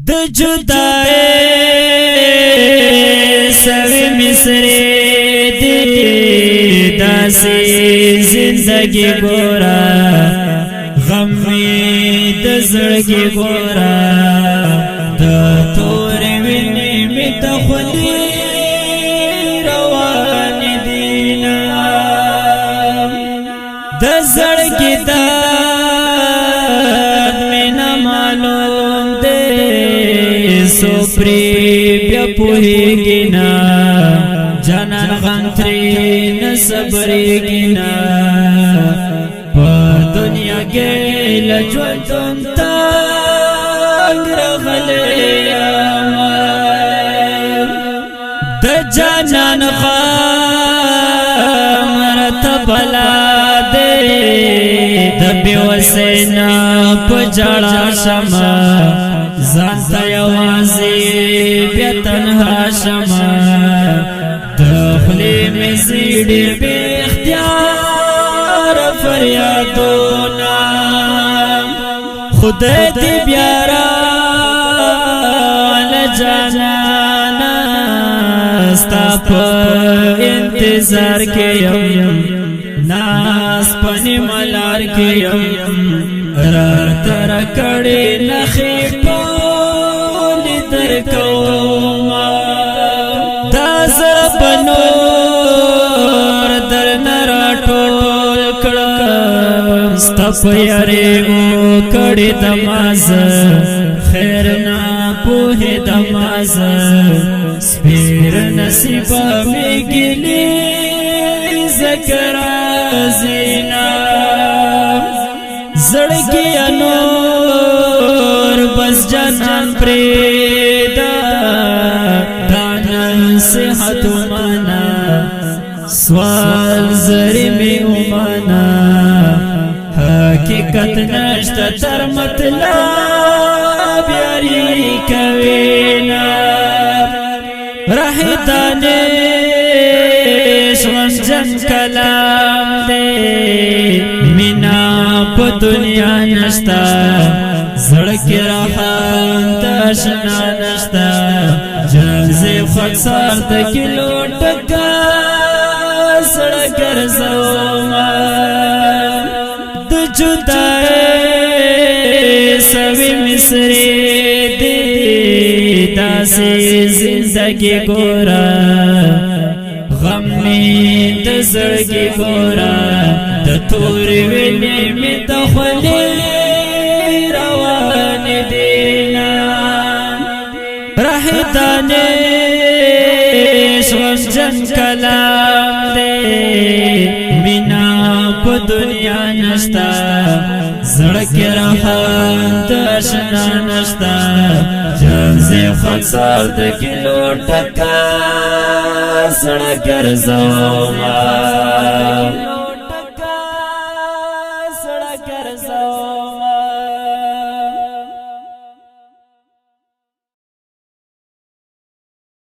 د جدای سوی مصری دی داسی زندگی گورا غم می د زړګي گورا د تور ویني می تخلی روان دینا د زړګي داد می نه معلوم دې سوپری بیا پوهیږي جانان غنتری نصبریږي په دنیا کې لجوندم تنگ رغلی د جانان خامرت بلا دے د بیوسینا پجڑا شما زانتا یوازی بیا تنها شما دخلی میں زیڑی بی اختیار فریادونا خدای دی بیارا لجانانا ستا پا انتظار کے یم ناس پنی ملار کے یم راتر کڑی نخی پولی در کوما تازر بنور در نراٹول کڑا ستپ یاری او کڑی دماز خیر نا پوہ دماز سپیر نصیبہ میں گلی ذکر زینا زڑگی انور بس جانان پریدا دانن صحت مانا سوال زری میں امانا حقیقت نشتا تر مطلب یاری کوینا رحیدانش وانجن کلام دے مینا پا دنیا نشتا زڑکی راحان تاشنا نشتا جنزی خودسار دکلو ٹکا سڑکر زوما د جدای سوی مصری دی داسی زندگی گورا غم می د زړګي گورا د تور ویني می تخلی روان دینا رحیدانش وانجن کلام دے مینا پا دنیا نشتا زڑکی رحان تشنا نشتا جنزی خودسار دکلو ٹکا سڑکر زوما